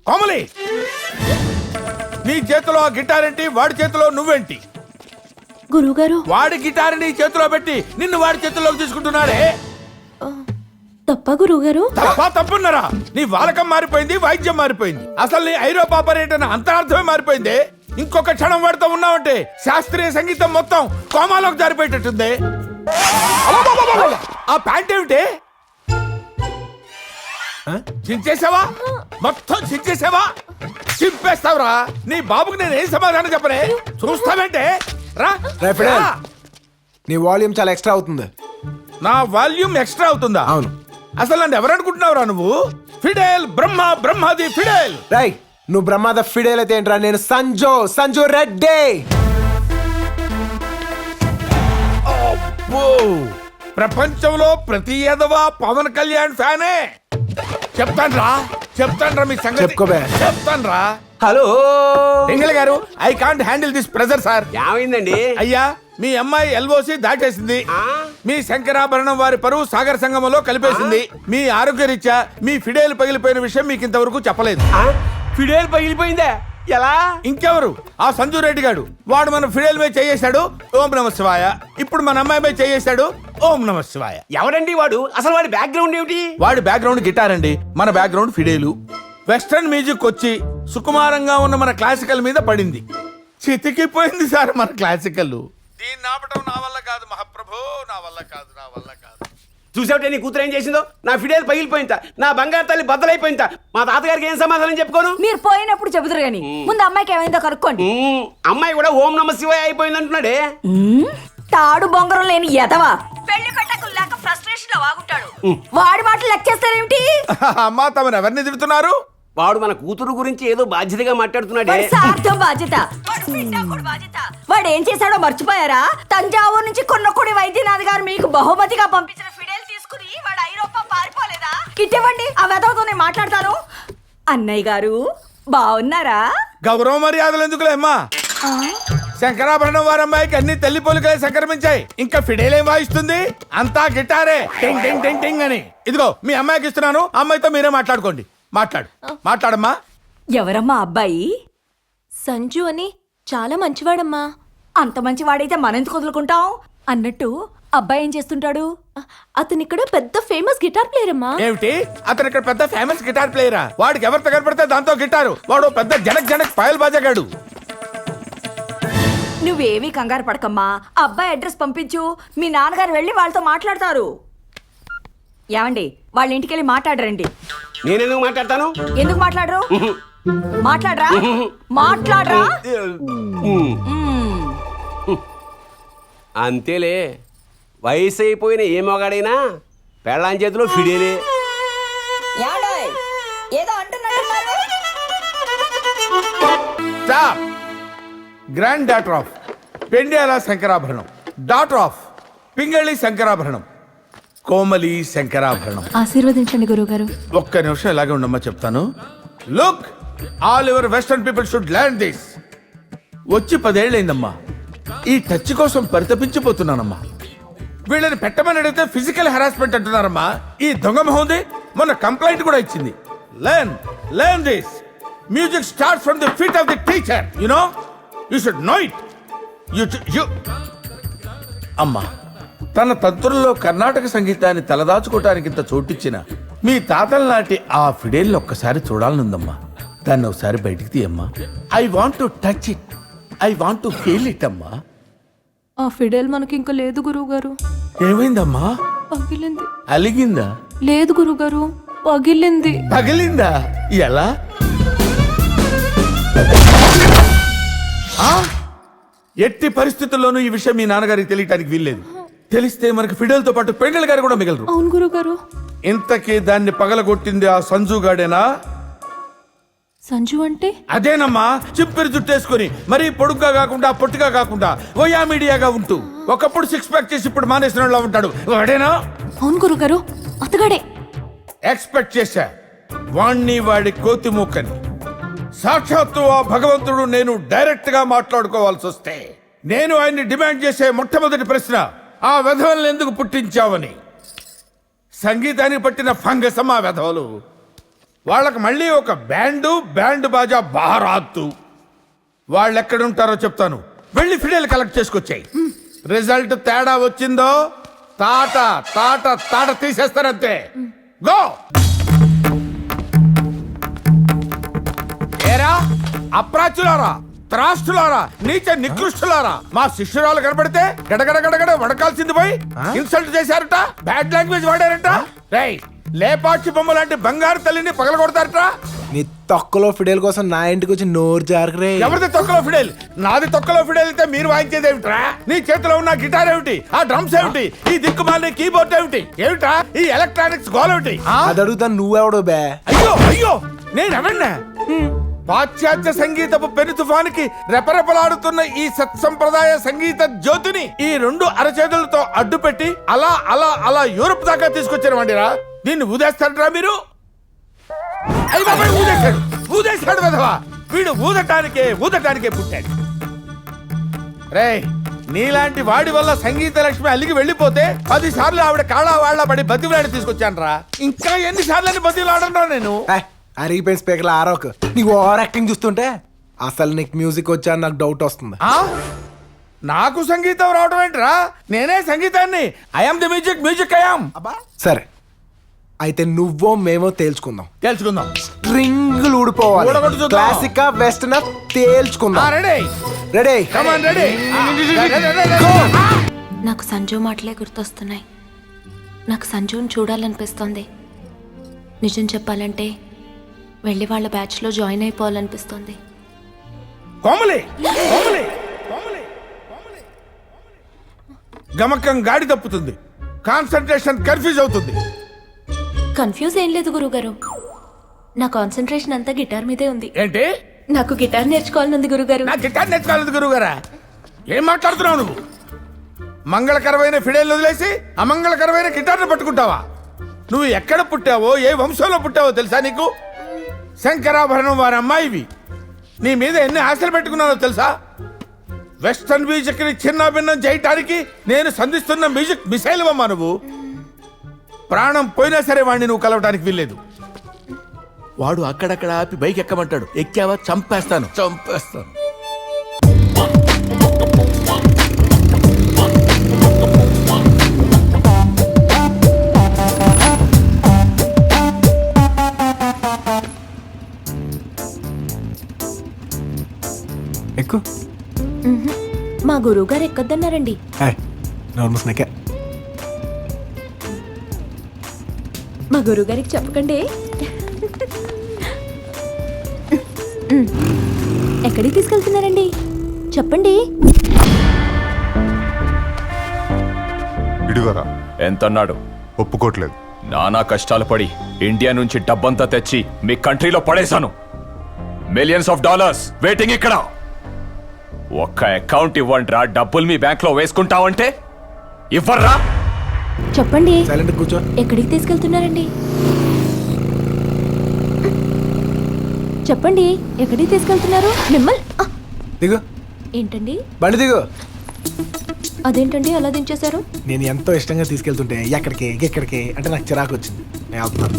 కోమలి, నీ చేతిలో ఆ గిటార్ ఏంటి, వాడి చేతిలో నువ్వేంటి? గురువుగారు, వాడి గిటార్ నీ చేతిలో పెట్టి నిన్ను వాడి చేతిలోకి తీసుకుంటున్నాడే. తప్ప గురువుగారు? తప్పున్నారా? నీ వాలకం మారిపోయింది, వాయిద్యం మారిపోయింది, అసలు నీ ఐరోపా పర్యటన అంతరార్థమే మారిపోయింది. ఇంకొక క్షణం వాడితో ఉన్నావంటే శాస్త్రీయ సంగీతం మొత్తం కోమాలోకి జారిపోయేటట్టుంది. ఆ ప్యాంట్ ఏమిటి? చించేసావా? మొత్తం చించేసావా? చింపేస్తావురా? నీ బాబుకి నేను ఏం సమాధానం చెప్పనే? చూస్తావేంటే? రా. నీ వాల్యూమ్ చాలా ఎక్స్ట్రా అవుతుంది. నా వాల్యూమ్ ఎక్స్ట్రా అవుతుందా? అవును. అసలు నన్ను ఎవరనుకుంటున్నావురా నువ్వు? ఫిడేల్, బ్రహ్మాది ఫిడేల్. రై, నువ్వు బ్రహ్మాద ఫిడేల్ అయితే ఏంట్రా? నేను సంజు రెడ్డి. ప్రపంచంలో ప్రతి ఎదవా పవన్ కళ్యాణ్ ఫ్యానే. చెప్తాన్రా మీ సంగతి. చెప్పుకోబే. చెప్తాన్రా. హలో ఎంగళ గారు, I can't handle this pressure sir. ఏమైందండి? అయ్యా, మీ అమ్మాయి ఎల్ఓసి దాటేసింది. మీ శంకరాభరణం వారి పరువు సాగర సంగమంలో కలిపేసింది. మీ ఆరోగ్యరీత్యా మీ ఫిడేల్ పగిలిపోయిన విషయం మీకు ఇంతవరకు చెప్పలేదు. ఫిడేల్ పగిలిపోయిందా? ఎలా? ఇంకెవరు? ఆ సంజు రెడ్డి గాడు. వాడు మన ఫిడేల్ మీద చేయేశాడు, ఓం నమ శివాయ. ఇప్పుడు మన అమ్మాయి మీద చేయేశాడు, ఓం నమ శివాయ. ఎవరండి వాడు? అసలు వాడి బ్యాక్గ్రౌండ్ ఏమిటి? వాడి బ్యాక్గ్రౌండ్ గిటార్ అండి, మన బ్యాక్గ్రౌండ్ ఫిడేలు. వెస్టర్న్ మ్యూజిక్ వచ్చి సుకుమారంగా ఉన్న మన క్లాసికల్ మీద పడింది. చితికిపోయింది సార్ మన క్లాసికల్. దీన్ని ఆపటం నా వల్ల కాదు మహాప్రభు, నా వల్ల కాదు. చూసావుటే నీ కూతురు ఏం చేసిందో? నా ఫిడేల్ పగిలిపోయిందా, నా బంగారు తల్లి బద్దలైపోయిందా. మా తాతగారికి ఏం సమాధానం చెప్పుకోను? మీరు పోయినప్పుడు చెబుతారు గాని ముందు అమ్మాయికి ఏమైందో కనుక్కోండి. అమ్మాయి కూడా ఓం నమ శివాయ అయిపోయింది అంటున్నాడే. తాడు బొంగరం లేని ఎదవా పెళ్లి పెట్టకుల్లాక ఫ్రస్ట్రేషన్ లో వాగుంటాడు. వాడి మాటలు లెక్కేస్తారేమిటి? అమ్మా, తమను ఎవరిని తిడుతున్నారు? వాడు మన కూతురు గురించి ఏదో బాధ్యతగా మాట్లాడుతున్నాడే. సార్థం బాధ్యత. వాడు ఏం చేశాడో మర్చిపోయారా? తంజావూరు నుంచి కొన్నకొడి వైద్యనాథ్ గారు మీకు బహుమతిగా పంపించిన ఫిడేల్ తీసుకుని వాడు ఐరోపా పారిపోలేదా? ఇటువంటి ఆ వెధవతోనే మాట్లాడతాను. అన్నయ్య గారు బాగున్నారా? గౌరవ మర్యాదలు ఎందుకులే అమ్మా. శంకరాభరణం వారి అమ్మాయికి అన్ని తల్లి పోలికలే సంక్రమించాయి. ఇంకా ఫిడేల్ ఏం వాయిస్తుంది? అంతా గిటారే, టింగ్ టింగ్ టింగ్ టింగ్ అని. ఇదిగో మీ అమ్మాయికి ఇస్తున్నాను, అమ్మాయితో మీరే మాట్లాడుకోండి. మాట్లాడమ్మా. ఎవరమ్మా అబ్బాయి? సంజు అని చాలా మంచివాడమ్మా. అంత మంచివాడైతే మనెందుకు వదులుకుంటాం? అన్నట్టు అబ్బాయి ఏం చేస్తుంటాడు? అతను ఇక్కడ పెద్ద ఫేమస్ గిటార్ ప్లేయర్ అమ్మా. ఏమిటి? అతను ఇక్కడ పెద్ద ఫేమస్ గిటార్ ప్లేయరా? వాడికి ఎవరితో కనపడితే దాంతో గిటారు. వాడు పెద్ద జనక్ పాయల్ బాజాగాడు. నువ్వేమీ కంగారు పడకమ్మా. అబ్బాయి అడ్రస్ పంపించు, మీ నాన్నగారు వెళ్ళి వాళ్ళతో మాట్లాడతారు. ఏమండి, వాళ్ళ ఇంటికి వెళ్ళి మాట్లాడరండి. నేనెందుకు మాట్లాడతాను? ఎందుకు మాట్లాడరు? మాట్లాడరా? అంతేలే, వయసు అయిపోయిన ఏ మొగాడైనా పెళ్ళాం చేతిలో ఫిడేలే. ఏదో అంటున్నారు. Grand daughter of Pendyala Shankarabharanam, daughter of Pingali Shankarabharanam, Komali Shankarabharanam. ఆశీర్వదించండి గురుగారు. ఒక్క నిమిషం ఇలాగే ఉండమ్మా, చెప్తాను. Look, all your western people should learn this. వచ్చి 10 ఏళ్ళైందమ్మా. ఈ టచ్ కోసం పరితపించిపోతున్నానమ్మా. వీళ్ళని పెట్టమని అడిగితే ఫిజికల్ హెరాస్మెంట్ అంటున్నారమ్మా. ఈ దొంగ మొహంది మొన్న కంప్లైంట్ కూడా ఇచ్చింది. Learn this. Music starts from the feet of the teacher. You know, you should know it. You అమ్మా, తన తంత్రుల్లో కర్ణాటక సంగీతాన్ని తలదాచుకోవటానికి ఇంత చోటిచ్చిన మీ తాతల నాటి ఆ ఫిడేల్ని ఒక్కసారి చూడాలనుందమ్మా. దాన్ని ఒకసారి బయటికి తీయమ్మా. I want to touch it, I want to feel it అమ్మా. ఆ ఫిడేల్ మనకి ఇంకా లేదు గురువుగారు. ఏమైందమ్మా? పగిలింది. అలిగిందా? లేదు గురువుగారు, పగిలింది. పగిలిందా? ఎలా? ఎట్టి పరిస్థితుల్లోనూ ఈ విషయం మీ నాన్నగారికి తెలియటానికి వీల్లేదు. తెలిస్తే మనకి ఫిడేల్తో పాటు పెండెల గారు కూడా మిగలరు. అవును గురుగారు. ఇంతకీ దాన్ని పగలగొట్టింది ఆ సంజు గాడేనా? సంజు అంటే? అదేనమ్మా, చిప్పిరి జుట్టేసుకుని మరీ పొడుగ్గా కాకుండా పొట్టిగా కాకుండా ఓయా మీడియాగా ఉంటూ ఒకప్పుడు 6 ప్యాక్ చేసి ఇప్పుడు మానేసిన ఉంటాడు. వాడేనా? అవును గురుగారు, అతగాడే. ఎక్స్పెక్ట్ చేశా. వాణ్ణి వాడి కోతి మూకని సాక్షాత్తు ఆ భగవంతుడు నేను డైరెక్ట్ గా మాట్లాడుకోవాల్సి వస్తే నేను ఆయన్ని డిమాండ్ చేసే మొట్టమొదటి ప్రశ్న, ఆ వెధవల్ని ఎందుకు పుట్టించావని. సంగీతానికి పట్టిన ఫంగస్ ఆ వెధవలు. వాళ్ళకి మళ్ళీ ఒక బ్యాండ్ బాజా బహారాత్తు. వాళ్ళు ఎక్కడుంటారో చెప్తాను, వెళ్ళి ఫిడేలు కలెక్ట్ చేసుకొచ్చాయి. రిజల్ట్ తేడా వచ్చిందో తాట తాట తాట తీసేస్తారంతే. గో. ఏరా అప్రాచులారా, త్రాష్టులారా, నీచ నికృష్టులారా, మా శిష్యురాలు కనబడితే గడగడ గడగడ వడకాల్సింది పోయి ఇన్సల్ట్ చేశారట, బ్యాడ్ లాంగ్వేజ్ వాడారట. రేయ్, లేపాక్షి బొమ్మ లాంటి బంగారు తల్లిని పగలగొడతారట. నీ తొక్కలో ఫిడేల్ కోసం నా ఇంటికి వచ్చి నోరు జారకరే. ఎవరిది తొక్కలో ఫిడేల్? నాది తొక్కలో ఫిడేల్ అయితే మీరు వాయించేది ఏమిట్రా? నీ చేతిలో ఉన్న గిటార్ ఏమిటి? ఆ డ్రమ్స్ ఏమిటి? ఈ దిక్కుమాలిన కీబోర్డ్ ఏమిటి? ఏమిటా ఈ ఎలక్ట్రానిక్స్ గోల్ ఏమిటి? అది అడుగుతాను, నువ్వెవడో బే? అయ్యో అయ్యో, నేనెవన్నా? పాశ్చాత్య సంగీతపు పెను తుఫానికి రెపరెపలాడుతున్న ఈ సత్సంప్రదాయ సంగీత జ్యోతిని ఈ రెండు అరచేతులతో అడ్డుపెట్టి అలా అలా అలా యూరప్ దాకా తీసుకొచ్చారు వండిరా. దీన్ని ఊదేస్తాడరా మీరు? అయ్యి బాబాయ్, ఊదేశాడు వెధవా. వీడు ఊదటానికే పుట్టాడు. రేయ్, నీలాంటి వాడి వల్ల సంగీత లక్ష్మి అలిగి వెళ్ళిపోతే 10 సార్లు ఆవిడ కాళ్ళ వాళ్ళ పడి బతిలాడి తీసుకొచ్చాను రా. ఇంకా ఎన్ని సార్లు బతిలాడరా నేను? అరిగిపోయిన స్పీకర్లు ఆరోకు. నీకు ఓవర్ యాక్టింగ్ చూస్తుంటే అసలు నీకు మ్యూజిక్ వచ్చా అని నాకు డౌట్ వస్తుంది. నాకు సంగీతం రావడం ఏంట్రా? నేనే సంగీతాన్ని. I'm the music I'm. సరే, అయితే నువ్వో మేమో తేల్చుకుందాం. తెలుసుకుందాం. స్ట్రింగులు ఊడిపోవాలి. ఊడగొట్టు చూద్దాం. క్లాసికా వెస్టర్న్ తేల్చుకుందాం. Ready ready come on ready. నాకు సంజు మాటలే గుర్తొస్తున్నాయి. నాకు సంజుని చూడాలనిపిస్తోంది. నిజం చెప్పాలంటే వెళ్ళి వాళ్ళ బ్యాచ్లో జాయిన్ అయిపోవాలనిపిస్తోంది. కోమలి కోమలి కోమలి, గమకం గాడి తప్పుతుంది, కాన్సంట్రేషన్ కన్ఫ్యూజ్ అవుతుంది. కన్ఫ్యూజ్ ఏం లేదు గురుగారు, నా కాన్సన్ట్రేషన్ అంతా గిటార్ మీదే ఉంది. ఏంటి? నాకు గిటార్ నేర్చుకోవాలనుంది గురుగారు. నా గిటార్ నేర్చుకోలేదు గురువుగారా. ఏం మాట్లాడుతున్నావు నువ్వు? మంగళకరమైన ఫిడేల్ వదిలేసి అమంగళకరమైన గిటార్ను పట్టుకుంటావా? నువ్వు ఎక్కడ పుట్టావో, ఏ వంశంలో పుట్టావో తెలుసా నీకు? శంకరాభరణం వారి అమ్మాయివి. నీ మీద ఎన్ని ఆశలు పెట్టుకున్నానో తెలుసా? వెస్టర్న్ మ్యూజిక్ ని చిన్న భిన్నం చేయటానికి నేను సంధిస్తున్న మ్యూజిక్ మిసైల్ అమ్మా నువ్వు. ప్రాణం పోయినా సరే వాడిని నువ్వు కలవటానికి వీల్లేదు. వాడు అక్కడక్కడ ఆపి బైక్ ఎక్కమంటాడు, ఎక్కావా చంపేస్తాను. ఎక్కువ మా గురువుగారు ఎక్కొద్దన్నారండి. నార్మల్ స్నాకే. మా గురువుగారికి చెప్పకండి. ఎక్కడికి తీసుకెళ్తున్నారండి చెప్పండి. ఇడుగరా. ఎంతన్నాడు? ఒప్పుకోట్లేదు. నానా కష్టాలు పడి ఇండియా నుంచి డబ్బంతా తెచ్చి మీ కంట్రీలో పడేశాను. మిలియన్స్ ఆఫ్ డాలర్స్ వెయిటింగ్ ఇక్కడ. ఒక్క అకౌంట్ ఇవ్వండిరా, డబ్బులు మీ బ్యాంక్ లో వేసుకుంటావంటే ఇవ్వర్రా. చెప్పండి, సైలెంట్ కూర్చో. ఎక్కడికి తీసుకెళ్తున్నారండి చెప్పండి. ఎక్కడికి తీసుకెళ్తున్నారు మిమ్మల్ని? దిగు. ఏంటండి? బండి దిగు. అదేంటండి అలా దించేశారు? నేను ఎంతో ఇష్టంగా తీసుకెళ్తుంటే ఎక్కడికి ఎక్కడికి అంటే నాకు చిరాకు వచ్చింది. నేను వెళ్తున్నాను.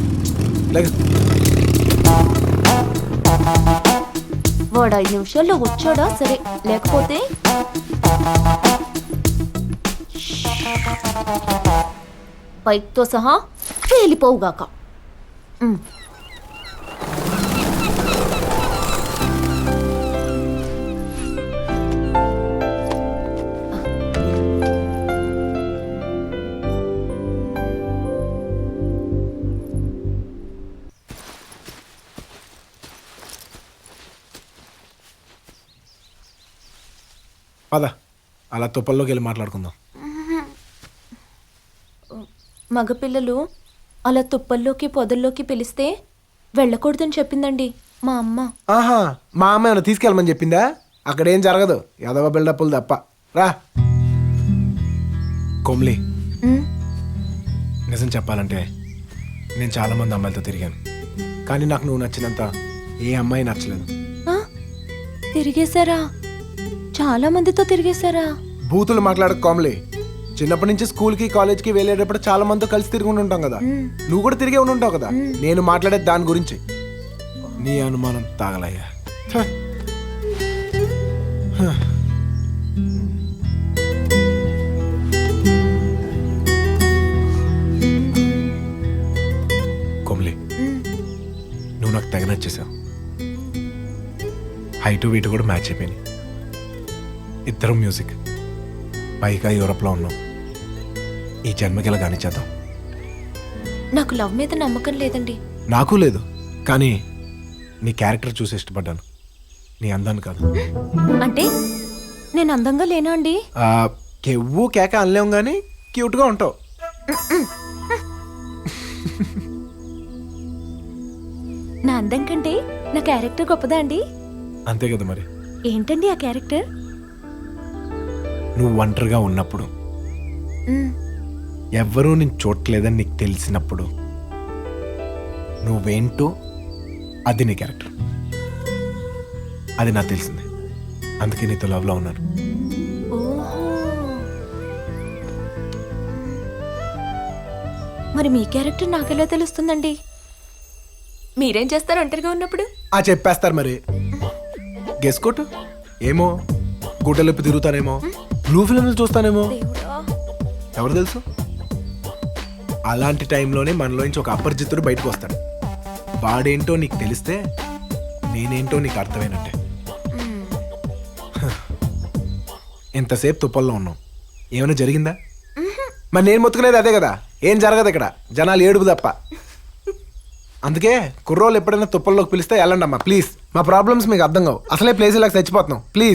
వాడు 5 నిమిషాల్లో వచ్చాడా సరే, లేకపోతే బైక్తో సహా వెళ్ళిపోవుగాక. పద, అలా తుప్పల్లోకి వెళ్ళి మాట్లాడుకుందాం. మగపిల్లలు అలా తుప్పల్లోకి పొదల్లోకి పిలిస్తే వెళ్ళకూడదని చెప్పిందండి మా అమ్మ. ఆహా, మా అమ్మ ఏమైనా తీసుకెళ్ళమని చెప్పిందా? అక్కడేం జరగదు, యాదవ బిల్డప్లు తప్ప. రా కొమ్లీ, నిజం చెప్పాలంటే నేను చాలా మంది అమ్మాయిలతో తిరిగాను, కానీ నాకు నువ్వు నచ్చినంత ఏ అమ్మాయి నచ్చలేదు. తిరిగేశారా? చాలా మందితో తిరిగేశారా? బూతులు మాట్లాడక కోమలి. చిన్నప్పటి నుంచి స్కూల్కి కాలేజ్కి వెళ్ళేటప్పుడు చాలా మందితో కలిసి తిరిగి ఉంటాం కదా. నువ్వు కూడా తిరిగే ఉంటావు కదా. నేను మాట్లాడేది దాని గురించి. నీ అనుమానం తాగలయ్యా. కొమ్లీ, నువ్వు నాకు తెగ నచ్చేసావు. హైటు వీటు కూడా మ్యాచ్ అయిపోయినాయి. ఇద్దరం మ్యూజిక్, పైగా యూరోప్లో ఉన్నాం. ఈ జన్మకి ఇలా కానిచ్చేద్దాం. నాకు లవ్ మీద నమ్మకం లేదండి. నాకు లేదు, కానీ నీ క్యారెక్టర్ చూసి ఇష్టపడ్డాను, నీ అందాన్ని కాదు. అంటే నేను అందంగా లేనా అండి? కెవ్వు కేక అనలేం కానీ క్యూట్గా ఉంటావు. నా అందం కంటే నా క్యారెక్టర్ గొప్పదా అండి? అంతే కదా మరి. ఏంటండి ఆ క్యారెక్టర్? నువ్వు ఒంటరిగా ఉన్నప్పుడు, ఎవ్వరూ నేను చూడలేదని నీకు తెలిసినప్పుడు, నువ్వేంటో అది నీ క్యారెక్టర్. అది నాకు తెలిసింది, అందుకే నీతో లవ్లో ఉన్నాను. మరి మీ క్యారెక్టర్ నాకెలా తెలుస్తుందండి? మీరేం చేస్తారు ఒంటరిగా ఉన్నప్పుడు? చెప్పేస్తారు మరి. గెస్ కొట్టు. ఏమో గుడ్డలిప్పి తిరుగుతానేమో, బ్లూ ఫిల్మ్లు చూస్తానేమో, దేవుడా. ఎవరు తెలుసు. అలాంటి టైంలోనే మనలోంచి ఒక అపరిచితుడు బయటకు వస్తాడు. వాడేంటో నీకు తెలిస్తే నేనేంటో నీకు అర్థమైనట్టే. ఎంతసేపు తుప్పల్లో ఉన్నాం, ఏమైనా జరిగిందా? మరి నేను మొత్తుకునేది అదే కదా, ఏం జరగదు ఇక్కడ, జనాలు ఏడుపు తప్ప. అందుకే కుర్రోళ్ళు ఎప్పుడైనా తుప్పల్లోకి పిలిస్తే వెళ్ళండి అమ్మా ప్లీజ్. మా ప్రాబ్లమ్స్ మీకు అర్థం కావు, అసలే ప్లేస్ ఇలా చచ్చిపోతున్నాం ప్లీజ్.